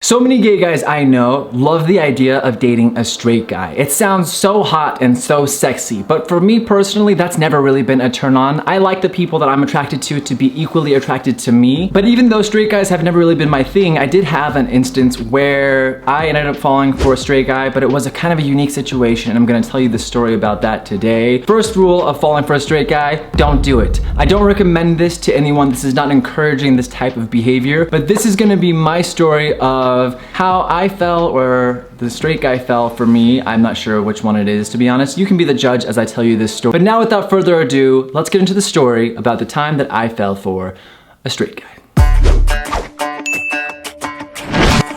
So many gay guys I know love the idea of dating a straight guy. It sounds so hot and so sexy, but for me personally, that's never really been a turn on. I like the people that I'm attracted to be equally attracted to me. But even though straight guys have never really been my thing, I did have an instance where I ended up falling for a straight guy, but it was a kind of a unique situation. I'm gonna tell you the story about that today. First rule of falling for a straight guy, don't do it. I don't recommend this to anyone. This is not encouraging this type of behavior, but this is gonna be my story of how I fell, or the straight guy fell for me. I'm not sure which one it is, to be honest. You can be the judge as I tell you this story. But now without further ado, let's get into the story about the time that I fell for a straight guy.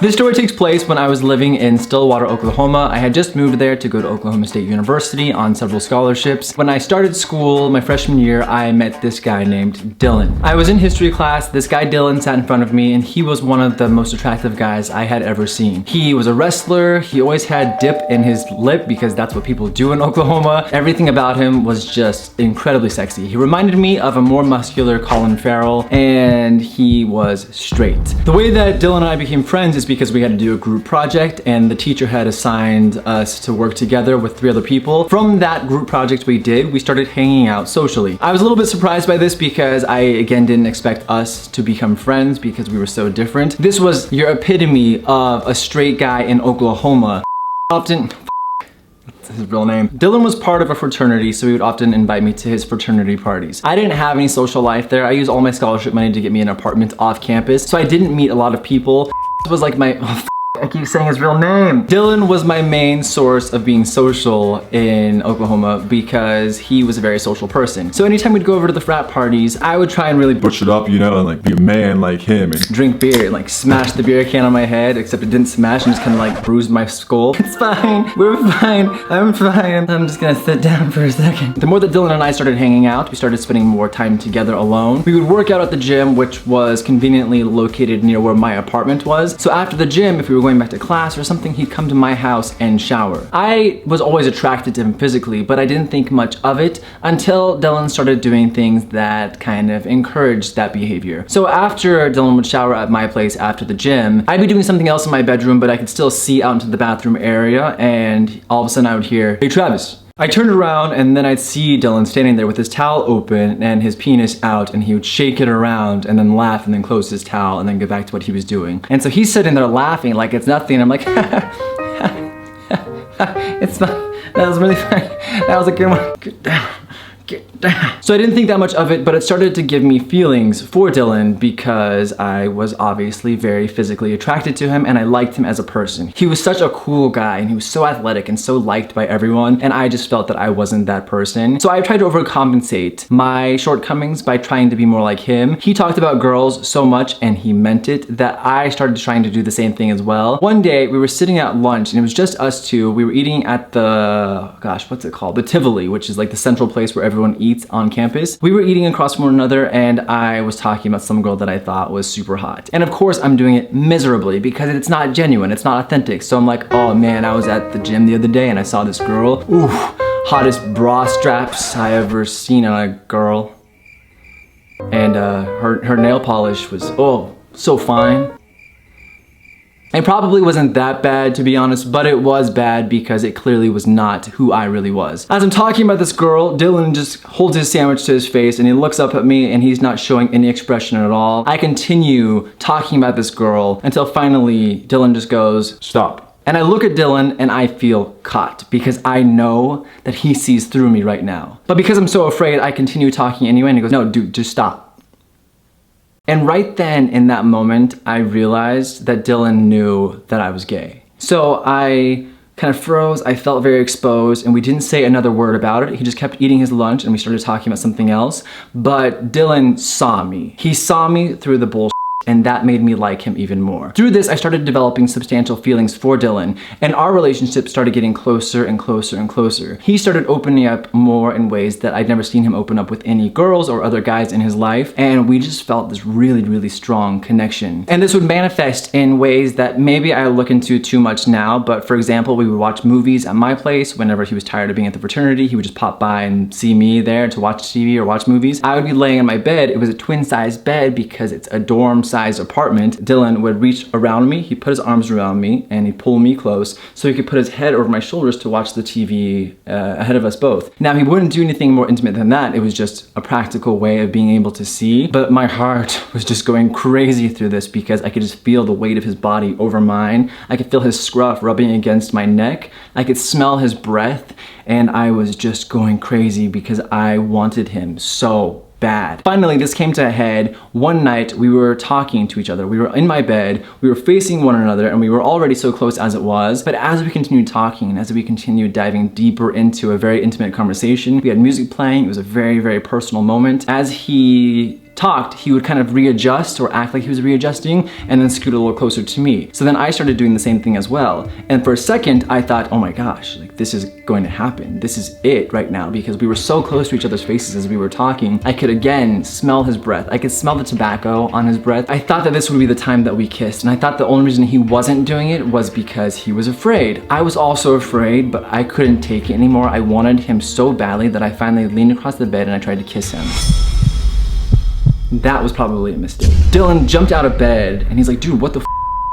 This story takes place when I was living in Stillwater, Oklahoma. I had just moved there to go to Oklahoma State University on several scholarships. When I started school, my freshman year, I met this guy named Dylan. I was in history class. This guy Dylan sat in front of me, and he was one of the most attractive guys I had ever seen. He was a wrestler. He always had dip in his lip because that's what people do in Oklahoma. Everything about him was just incredibly sexy. He reminded me of a more muscular Colin Farrell, and he was straight. The way that Dylan and I became friends is because we had to do a group project, and the teacher had assigned us to work together with 3 other people. From that group project we did, we started hanging out socially. I was a little bit surprised by this because I, again, didn't expect us to become friends because we were so different. This was your epitome of a straight guy in Oklahoma. Often, that's his real name. Dylan was part of a fraternity, so he would often invite me to his fraternity parties. I didn't have any social life there. I used all my scholarship money to get me an apartment off campus, so I didn't meet a lot of people. Was like my, I keep saying his real name. Dylan was my main source of being social in Oklahoma because he was a very social person. So anytime we'd go over to the frat parties, I would try and really push it up, you know, and like be a man like him and drink beer and like smash the beer can on my head, except it didn't smash and just kind of like bruised my skull. It's fine, we're fine, I'm fine. I'm just gonna sit down for a second. The more that Dylan and I started hanging out, we started spending more time together alone. We would work out at the gym, which was conveniently located near where my apartment was. So after the gym, if we were going back to class or something, he'd come to my house and shower. I was always attracted to him physically, but I didn't think much of it until Dylan started doing things that kind of encouraged that behavior. So after Dylan would shower at my place after the gym, I'd be doing something else in my bedroom, but I could still see out into the bathroom area, and all of a sudden I would hear, "Hey Travis." I turned around and then I'd see Dylan standing there with his towel open and his penis out, and he would shake it around and then laugh and then close his towel and then go back to what he was doing. And so he's sitting there laughing like it's nothing, and I'm like, it's not, that was really funny. That was a good one. Get down. Get down. So I didn't think that much of it, but it started to give me feelings for Dylan because I was obviously very physically attracted to him and I liked him as a person. He was such a cool guy and he was so athletic and so liked by everyone, and I just felt that I wasn't that person. So I tried to overcompensate my shortcomings by trying to be more like him. He talked about girls so much and he meant it that I started trying to do the same thing as well. One day we were sitting at lunch and it was just us two. We were eating at the, gosh, what's it called? The Tivoli, which is like the central place where everyone eats on campus. We were eating across from one another and I was talking about some girl that I thought was super hot. And of course I'm doing it miserably because it's not genuine, it's not authentic. So I'm like, oh man, I was at the gym the other day and I saw this girl. Ooh, hottest bra straps I ever seen on a girl. And her nail polish was, oh, so fine. It probably wasn't that bad, to be honest, but it was bad because it clearly was not who I really was. As I'm talking about this girl, Dylan just holds his sandwich to his face and he looks up at me and he's not showing any expression at all. I continue talking about this girl until finally Dylan just goes, "Stop." And I look at Dylan and I feel caught because I know that he sees through me right now. But because I'm so afraid, I continue talking anyway and he goes, "No, dude, just stop." And right then, in that moment, I realized that Dylan knew that I was gay. So I kind of froze, I felt very exposed, and we didn't say another word about it. He just kept eating his lunch and we started talking about something else. But Dylan saw me. He saw me through the bullshit, and that made me like him even more. Through this, I started developing substantial feelings for Dylan, and our relationship started getting closer and closer and closer. He started opening up more in ways that I'd never seen him open up with any girls or other guys in his life, and we just felt this really, really strong connection. And this would manifest in ways that maybe I look into too much now, but for example, we would watch movies at my place. Whenever he was tired of being at the fraternity, he would just pop by and see me there to watch TV or watch movies. I would be laying in my bed. It was a twin-sized bed because it's a dorm size sized apartment, Dylan would reach around me, he'd put his arms around me, and he'd pull me close so he could put his head over my shoulders to watch the TV ahead of us both. Now, he wouldn't do anything more intimate than that. It was just a practical way of being able to see, but my heart was just going crazy through this because I could just feel the weight of his body over mine. I could feel his scruff rubbing against my neck. I could smell his breath, and I was just going crazy because I wanted him so bad. Finally, this came to a head. One night, we were talking to each other. We were in my bed, we were facing one another, and we were already so close as it was. But as we continued talking, and as we continued diving deeper into a very intimate conversation, we had music playing. It was a very, very personal moment. As he talked, he would kind of readjust or act like he was readjusting and then scoot a little closer to me. So then I started doing the same thing as well. And for a second, I thought, oh my gosh, like this is going to happen. This is it right now, because we were so close to each other's faces as we were talking. I could again smell his breath. I could smell the tobacco on his breath. I thought that this would be the time that we kissed. And I thought the only reason he wasn't doing it was because he was afraid. I was also afraid, but I couldn't take it anymore. I wanted him so badly that I finally leaned across the bed and I tried to kiss him. That was probably a mistake. Dylan jumped out of bed and he's like, dude, what the f?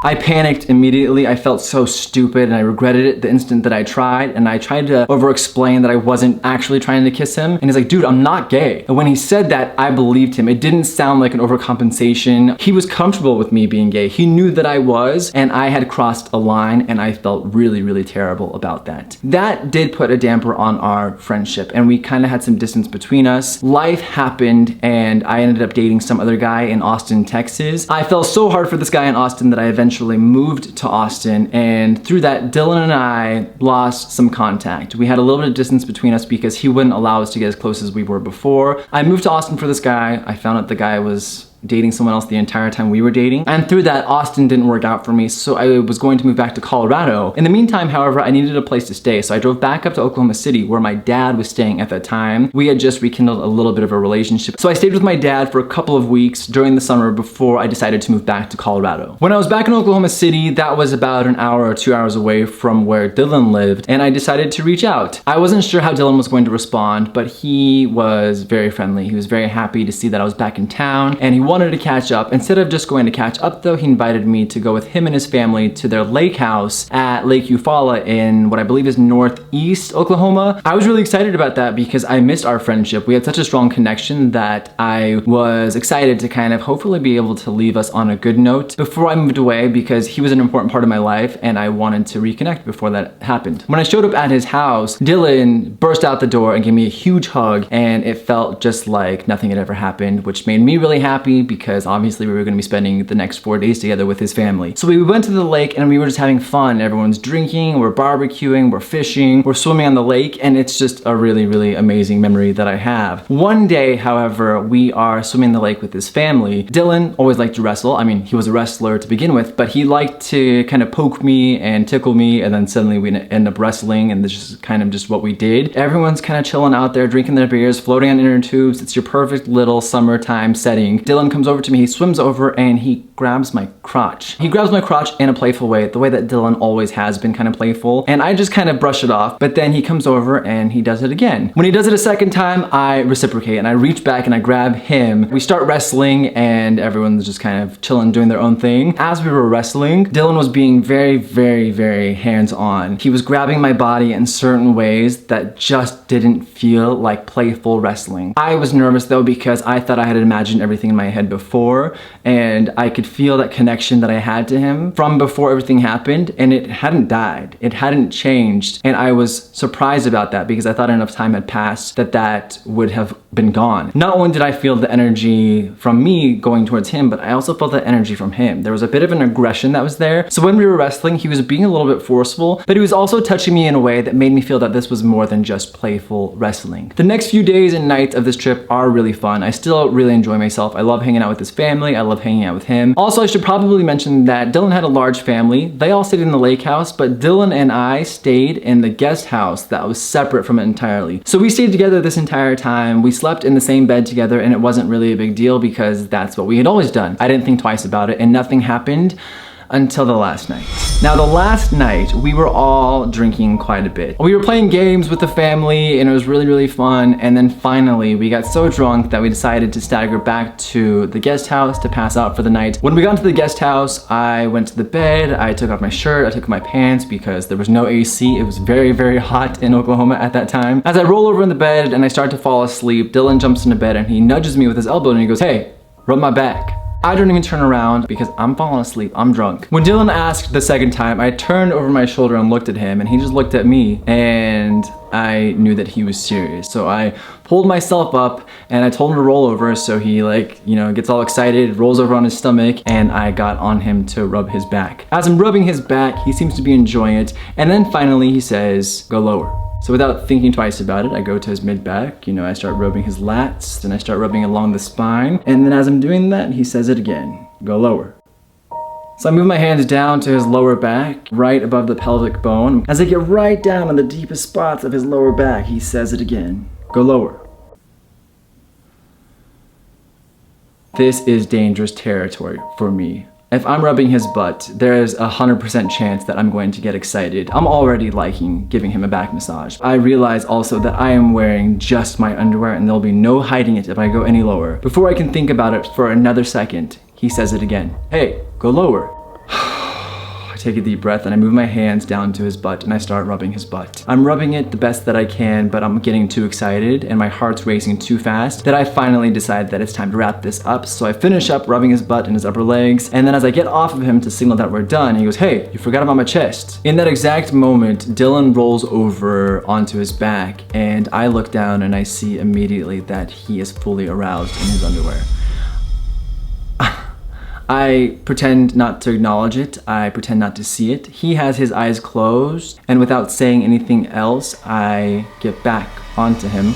I panicked immediately. I felt so stupid and I regretted it the instant that I tried, and I tried to over-explain that I wasn't actually trying to kiss him. And he's like, dude, I'm not gay. And when he said that, I believed him. It didn't sound like an overcompensation. He was comfortable with me being gay. He knew that I was, and I had crossed a line, and I felt really, really terrible about that. That did put a damper on our friendship, and we kind of had some distance between us. Life happened, and I ended up dating some other guy in Austin, Texas. I fell so hard for this guy in Austin that I eventually moved to Austin, and through that, Dylan and I lost some contact. We had a little bit of distance between us because he wouldn't allow us to get as close as we were before. I moved to Austin for this guy. I found out the guy was dating someone else the entire time we were dating. And through that, Austin didn't work out for me, so I was going to move back to Colorado. In the meantime, however, I needed a place to stay, so I drove back up to Oklahoma City where my dad was staying at that time. We had just rekindled a little bit of a relationship. So I stayed with my dad for a couple of weeks during the summer before I decided to move back to Colorado. When I was back in Oklahoma City, that was about an hour or 2 hours away from where Dylan lived, and I decided to reach out. I wasn't sure how Dylan was going to respond, but he was very friendly. He was very happy to see that I was back in town, and he wanted to catch up. Instead of just going to catch up though, he invited me to go with him and his family to their lake house at Lake Eufaula in what I believe is northeast Oklahoma. I was really excited about that because I missed our friendship. We had such a strong connection that I was excited to kind of hopefully be able to leave us on a good note before I moved away, because he was an important part of my life and I wanted to reconnect before that happened. When I showed up at his house, Dylan burst out the door and gave me a huge hug, and it felt just like nothing had ever happened, which made me really happy because obviously we were going to be spending the next 4 days together with his family. So we went to the lake and we were just having fun. Everyone's drinking, we're barbecuing, we're fishing, we're swimming on the lake, and it's just a really, really amazing memory that I have. One day, however, we are swimming in the lake with his family. Dylan always liked to wrestle. I mean, he was a wrestler to begin with, but he liked to kind of poke me and tickle me, and then suddenly we end up wrestling, and this is kind of just what we did. Everyone's kind of chilling out there, drinking their beers, floating on inner tubes. It's your perfect little summertime setting. Dylan comes over to me, he swims over and he grabs my crotch. He grabs my crotch in a playful way, the way that Dylan always has been kind of playful, and I just kind of brush it off, but then he comes over and he does it again. When he does it a second time, I reciprocate and I reach back and I grab him. We start wrestling and everyone's just kind of chilling, doing their own thing. As we were wrestling, Dylan was being very, very, very hands-on. He was grabbing my body in certain ways that just didn't feel like playful wrestling. I was nervous though because I thought I had imagined everything in my head before, and I could feel that connection that I had to him from before everything happened, and it hadn't died. It hadn't changed, and I was surprised about that because I thought enough time had passed that that would have been gone. Not only did I feel the energy from me going towards him, but I also felt that energy from him. There was a bit of an aggression that was there. So when we were wrestling, he was being a little bit forceful, but he was also touching me in a way that made me feel that this was more than just playful wrestling. The next few days and nights of this trip are really fun. I still really enjoy myself. I love hanging out with his family. I love hanging out with him. Also, I should probably mention that Dylan had a large family. They all stayed in the lake house, but Dylan and I stayed in the guest house that was separate from it entirely. So we stayed together this entire time. We slept in the same bed together, and it wasn't really a big deal because that's what we had always done. I didn't think twice about it, and nothing happened until the last night. Now, the last night, we were all drinking quite a bit. We were playing games with the family, and it was really, really fun. And then finally, we got so drunk that we decided to stagger back to the guest house to pass out for the night. When we got to the guest house, I went to the bed, I took off my shirt, I took off my pants because there was no AC. It was very, very hot in Oklahoma at that time. As I roll over in the bed and I start to fall asleep, Dylan jumps into bed and he nudges me with his elbow and he goes, "Hey, rub my back." I don't even turn around because I'm falling asleep, I'm drunk. When Dylan asked the second time, I turned over my shoulder and looked at him and he just looked at me and I knew that he was serious. So I pulled myself up and I told him to roll over, so he gets all excited, rolls over on his stomach, and I got on him to rub his back. As I'm rubbing his back, he seems to be enjoying it, and then finally he says, "Go lower." So without thinking twice about it, I go to his mid-back, I start rubbing his lats, then I start rubbing along the spine, and then as I'm doing that, he says it again, "Go lower." So I move my hands down to his lower back, right above the pelvic bone. As I get right down on the deepest spots of his lower back, he says it again, "Go lower." This is dangerous territory for me. If I'm rubbing his butt, there's a 100% chance that I'm going to get excited. I'm already liking giving him a back massage. I realize also that I am wearing just my underwear and there'll be no hiding it if I go any lower. Before I can think about it for another second, he says it again. "Hey, go lower." I take a deep breath and I move my hands down to his butt and I start rubbing his butt. I'm rubbing it the best that I can, but I'm getting too excited and my heart's racing too fast that I finally decide that it's time to wrap this up. So I finish up rubbing his butt and his upper legs, and then as I get off of him to signal that we're done, he goes, "Hey, you forgot about my chest." In that exact moment, Dylan rolls over onto his back and I look down and I see immediately that he is fully aroused in his underwear. I pretend not to acknowledge it. I pretend not to see it. He has his eyes closed, and without saying anything else, I get back onto him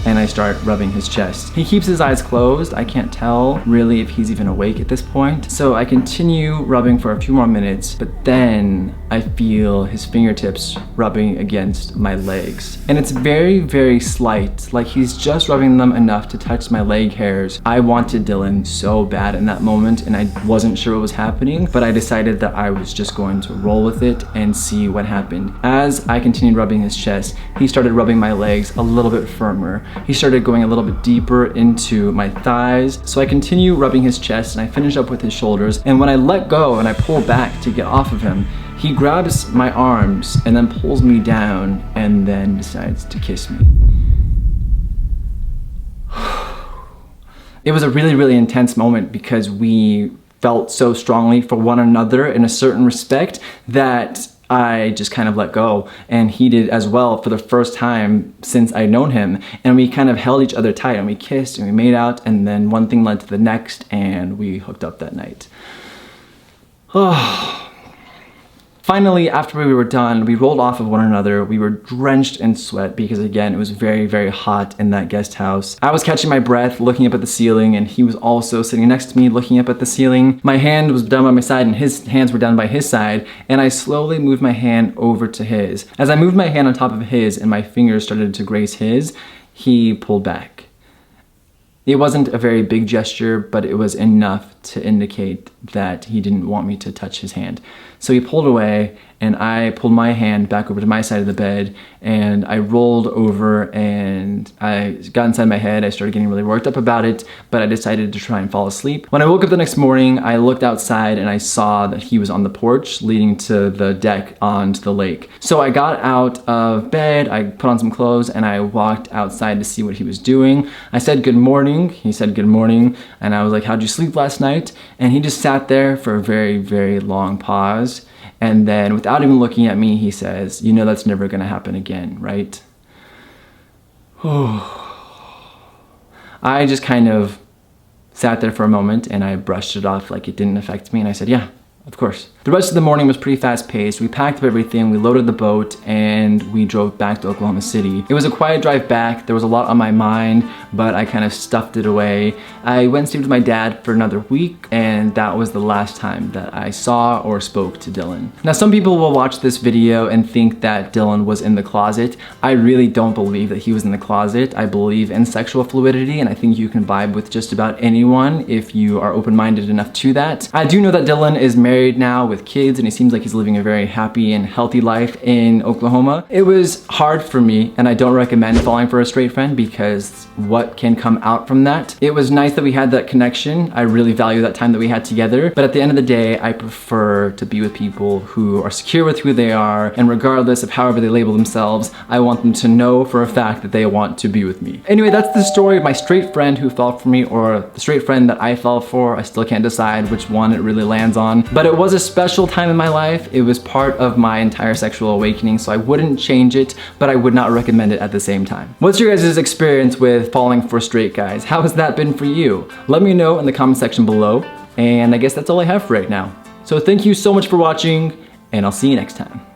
and I start rubbing his chest. He keeps his eyes closed. I can't tell really if he's even awake at this point. So I continue rubbing for a few more minutes, but then I feel his fingertips rubbing against my legs. And it's very, very slight, like he's just rubbing them enough to touch my leg hairs. I wanted Dylan so bad in that moment and I wasn't sure what was happening, but I decided that I was just going to roll with it and see what happened. As I continued rubbing his chest, he started rubbing my legs a little bit firmer. He started going a little bit deeper into my thighs. So I continue rubbing his chest and I finish up with his shoulders. And when I let go and I pull back to get off of him, he grabs my arms and then pulls me down and then decides to kiss me. It was a really, really intense moment because we felt so strongly for one another in a certain respect that I just kind of let go, and he did as well for the first time since I'd known him, and we kind of held each other tight and we kissed and we made out, and then one thing led to the next and we hooked up that night. Finally, after we were done, we rolled off of one another. We were drenched in sweat because again, it was very, very hot in that guest house. I was catching my breath, looking up at the ceiling, and he was also sitting next to me, looking up at the ceiling. My hand was down by my side and his hands were down by his side, and I slowly moved my hand over to his. As I moved my hand on top of his and my fingers started to graze his, he pulled back. It wasn't a very big gesture, but it was enough to indicate that he didn't want me to touch his hand. So he pulled away and I pulled my hand back over to my side of the bed and I rolled over and I got inside my head. I started getting really worked up about it, but I decided to try and fall asleep. When I woke up the next morning, I looked outside and I saw that he was on the porch leading to the deck onto the lake. So I got out of bed, I put on some clothes and I walked outside to see what he was doing. I said good morning, he said good morning, and I was like, how'd you sleep last night? And he just sat there for a very, very long pause. And then without even looking at me, he says, you know that's never gonna happen again, right? I just kind of sat there for a moment and I brushed it off like it didn't affect me. And I said, yeah, of course. The rest of the morning was pretty fast paced. We packed up everything, we loaded the boat, and we drove back to Oklahoma City. It was a quiet drive back. There was a lot on my mind, but I kind of stuffed it away. I went and stayed with my dad for another week, and that was the last time that I saw or spoke to Dylan. Now, some people will watch this video and think that Dylan was in the closet. I really don't believe that he was in the closet. I believe in sexual fluidity, and I think you can vibe with just about anyone if you are open-minded enough to that. I do know that Dylan is married married now with kids, and he seems like he's living a very happy and healthy life in Oklahoma. It was hard for me, and I don't recommend falling for a straight friend because what can come out from that? It was nice that we had that connection. I really value that time that we had together, but at the end of the day, I prefer to be with people who are secure with who they are, and regardless of however they label themselves, I want them to know for a fact that they want to be with me. Anyway, that's the story of my straight friend who fell for me, or the straight friend that I fell for. I still can't decide which one it really lands on, but it was a special time in my life. It was part of my entire sexual awakening, so I wouldn't change it, but I would not recommend it at the same time. What's your guys' experience with falling for straight guys? How has that been for you? Let me know in the comment section below, and I guess that's all I have for right now. So thank you so much for watching, and I'll see you next time.